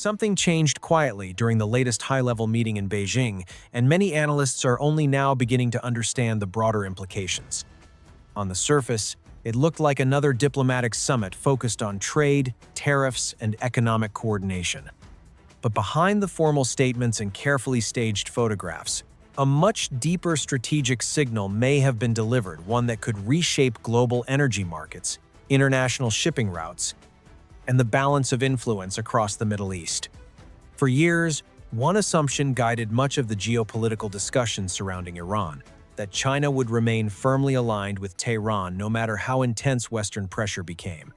Something changed quietly during the latest high-level meeting in Beijing, and many analysts are only now beginning to understand the broader implications. On the surface, it looked like another diplomatic summit focused on trade, tariffs, and economic coordination. But behind the formal statements and carefully staged photographs, a much deeper strategic signal may have been delivered, one that could reshape global energy markets, international shipping routes, and the balance of influence across the Middle East. For years, one assumption guided much of the geopolitical discussion surrounding Iran, that China would remain firmly aligned with Tehran no matter how intense Western pressure became.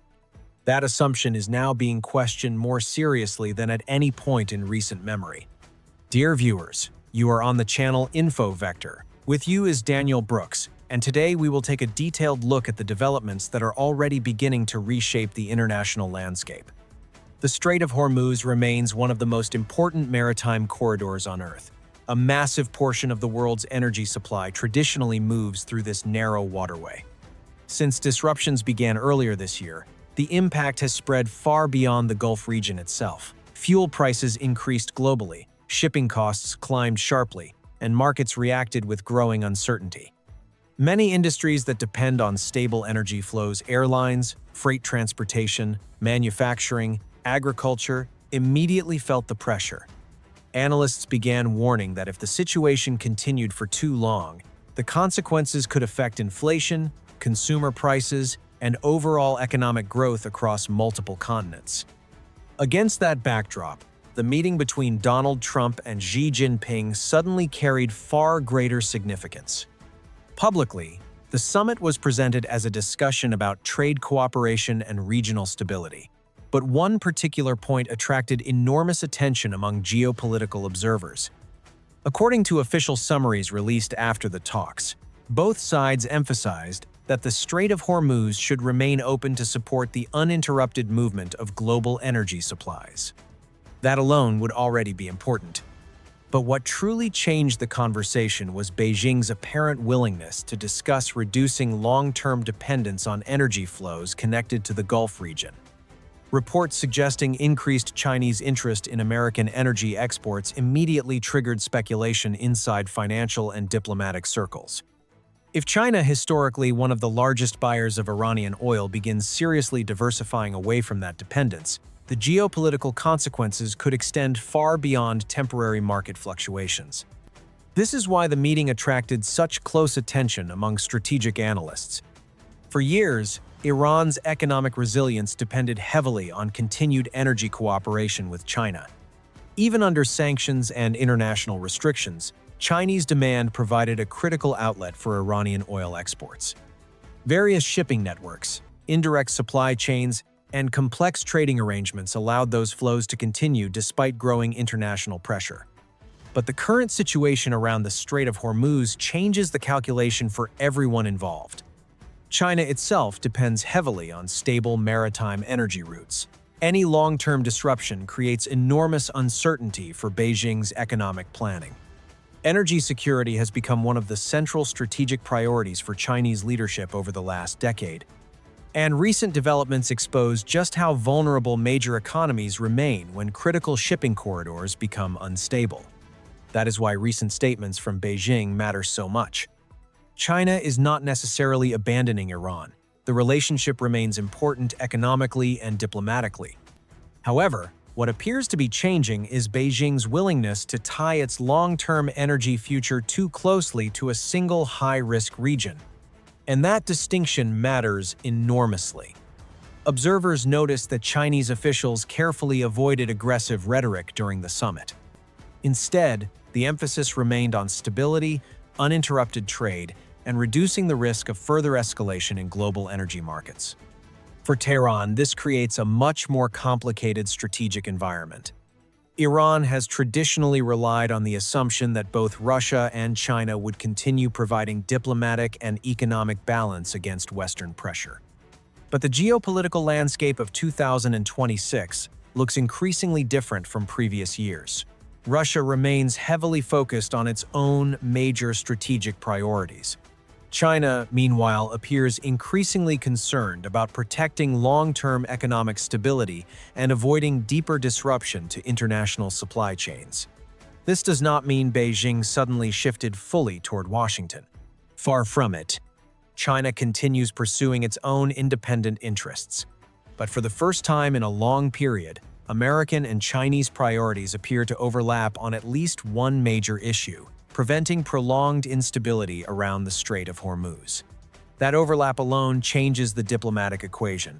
That assumption is now being questioned more seriously than at any point in recent memory. Dear viewers, you are on the channel Info Vector. With you is Daniel Brooks, and today we will take a detailed look at the developments that are already beginning to reshape the international landscape. The Strait of Hormuz remains one of the most important maritime corridors on Earth. A massive portion of the world's energy supply traditionally moves through this narrow waterway. Since disruptions began earlier this year, the impact has spread far beyond the Gulf region itself. Fuel prices increased globally, shipping costs climbed sharply, and markets reacted with growing uncertainty. Many industries that depend on stable energy flows, airlines, freight transportation, manufacturing, agriculture, immediately felt the pressure. Analysts began warning that if the situation continued for too long, the consequences could affect inflation, consumer prices, and overall economic growth across multiple continents. Against that backdrop, the meeting between Donald Trump and Xi Jinping suddenly carried far greater significance. Publicly, the summit was presented as a discussion about trade cooperation and regional stability. But one particular point attracted enormous attention among geopolitical observers. According to official summaries released after the talks, both sides emphasized that the Strait of Hormuz should remain open to support the uninterrupted movement of global energy supplies. That alone would already be important. But what truly changed the conversation was Beijing's apparent willingness to discuss reducing long-term dependence on energy flows connected to the Gulf region. Reports suggesting increased Chinese interest in American energy exports immediately triggered speculation inside financial and diplomatic circles. If China, historically one of the largest buyers of Iranian oil, begins seriously diversifying away from that dependence, the geopolitical consequences could extend far beyond temporary market fluctuations. This is why the meeting attracted such close attention among strategic analysts. For years, Iran's economic resilience depended heavily on continued energy cooperation with China. Even under sanctions and international restrictions, Chinese demand provided a critical outlet for Iranian oil exports. Various shipping networks, indirect supply chains, and complex trading arrangements allowed those flows to continue despite growing international pressure. But the current situation around the Strait of Hormuz changes the calculation for everyone involved. China itself depends heavily on stable maritime energy routes. Any long-term disruption creates enormous uncertainty for Beijing's economic planning. Energy security has become one of the central strategic priorities for Chinese leadership over the last decade. And recent developments expose just how vulnerable major economies remain when critical shipping corridors become unstable. That is why recent statements from Beijing matter so much. China is not necessarily abandoning Iran. The relationship remains important economically and diplomatically. However, what appears to be changing is Beijing's willingness to tie its long-term energy future too closely to a single high-risk region. And that distinction matters enormously. Observers noticed that Chinese officials carefully avoided aggressive rhetoric during the summit. Instead, the emphasis remained on stability, uninterrupted trade, and reducing the risk of further escalation in global energy markets. For Tehran, this creates a much more complicated strategic environment. Iran has traditionally relied on the assumption that both Russia and China would continue providing diplomatic and economic balance against Western pressure. But the geopolitical landscape of 2026 looks increasingly different from previous years. Russia remains heavily focused on its own major strategic priorities. China, meanwhile, appears increasingly concerned about protecting long-term economic stability and avoiding deeper disruption to international supply chains. This does not mean Beijing suddenly shifted fully toward Washington. Far from it. China continues pursuing its own independent interests. But for the first time in a long period, American and Chinese priorities appear to overlap on at least one major issue: preventing prolonged instability around the Strait of Hormuz. That overlap alone changes the diplomatic equation.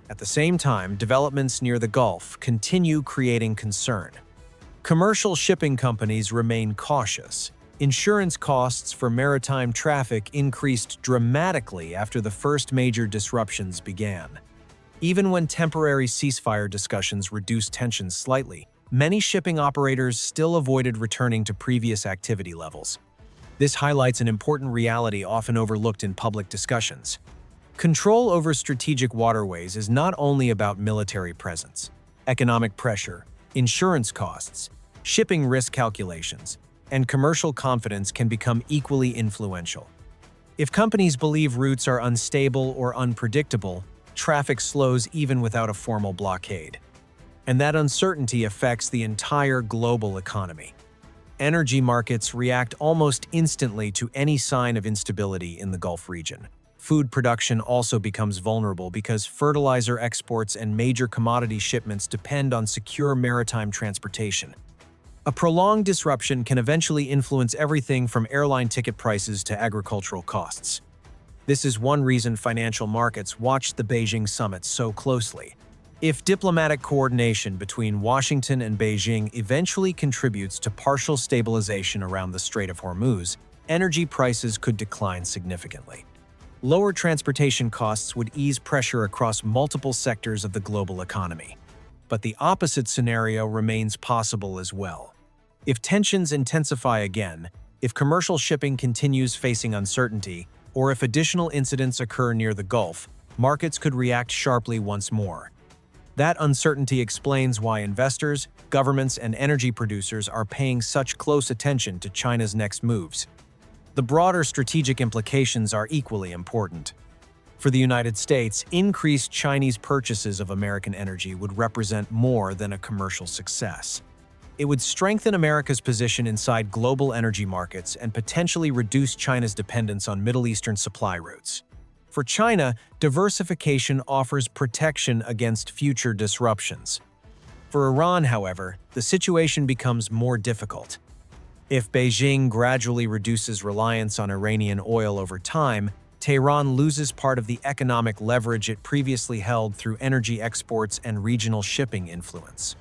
At the same time, developments near the Gulf continue creating concern. Commercial shipping companies remain cautious. Insurance costs for maritime traffic increased dramatically after the first major disruptions began. Even when temporary ceasefire discussions reduced tensions slightly, many shipping operators still avoided returning to previous activity levels. This highlights an important reality often overlooked in public discussions. Control over strategic waterways is not only about military presence. Economic pressure, insurance costs, shipping risk calculations, and commercial confidence can become equally influential. If companies believe routes are unstable or unpredictable, traffic slows even without a formal blockade. And that uncertainty affects the entire global economy. Energy markets react almost instantly to any sign of instability in the Gulf region. Food production also becomes vulnerable because fertilizer exports and major commodity shipments depend on secure maritime transportation. A prolonged disruption can eventually influence everything from airline ticket prices to agricultural costs. This is one reason financial markets watched the Beijing summit so closely. If diplomatic coordination between Washington and Beijing eventually contributes to partial stabilization around the Strait of Hormuz, energy prices could decline significantly. Lower transportation costs would ease pressure across multiple sectors of the global economy. But the opposite scenario remains possible as well. If tensions intensify again, if commercial shipping continues facing uncertainty, or if additional incidents occur near the Gulf, markets could react sharply once more. That uncertainty explains why investors, governments, and energy producers are paying such close attention to China's next moves. The broader strategic implications are equally important. For the United States, increased Chinese purchases of American energy would represent more than a commercial success. It would strengthen America's position inside global energy markets and potentially reduce China's dependence on Middle Eastern supply routes. For China, diversification offers protection against future disruptions. For Iran, however, the situation becomes more difficult. If Beijing gradually reduces reliance on Iranian oil over time, Tehran loses part of the economic leverage it previously held through energy exports and regional shipping influence.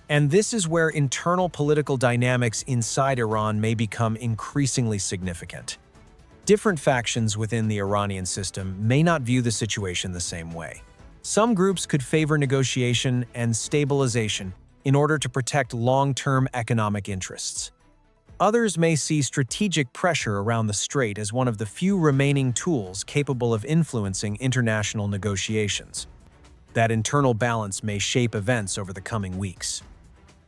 And this is where internal political dynamics inside Iran may become increasingly significant. Different factions within the Iranian system may not view the situation the same way. Some groups could favor negotiation and stabilization in order to protect long-term economic interests. Others may see strategic pressure around the strait as one of the few remaining tools capable of influencing international negotiations. That internal balance may shape events over the coming weeks.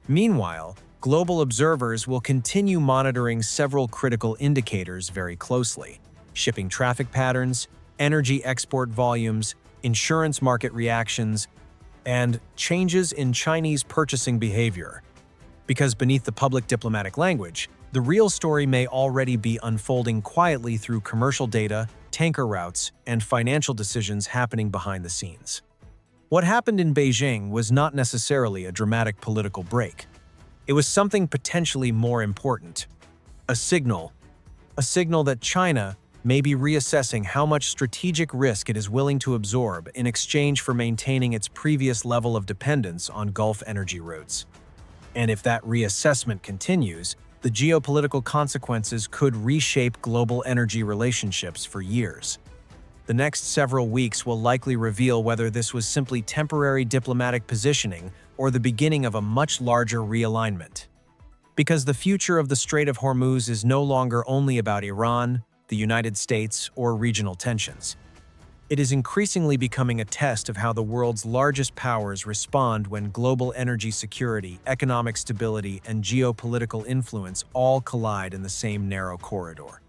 Meanwhile, global observers will continue monitoring several critical indicators very closely: shipping traffic patterns, energy export volumes, insurance market reactions, and changes in Chinese purchasing behavior. Because beneath the public diplomatic language, the real story may already be unfolding quietly through commercial data, tanker routes, and financial decisions happening behind the scenes. What happened in Beijing was not necessarily a dramatic political break. It was something potentially more important. A signal that China may be reassessing how much strategic risk it is willing to absorb in exchange for maintaining its previous level of dependence on Gulf energy routes. And if that reassessment continues, the geopolitical consequences could reshape global energy relationships for years. The next several weeks will likely reveal whether this was simply temporary diplomatic positioning or the beginning of a much larger realignment. Because the future of the Strait of Hormuz is no longer only about Iran, the United States, or regional tensions. It is increasingly becoming a test of how the world's largest powers respond when global energy security, economic stability, and geopolitical influence all collide in the same narrow corridor.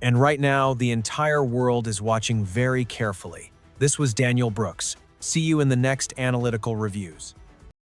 And right now, the entire world is watching very carefully. This was Daniel Brooks. See you in the next Analytical Reviews.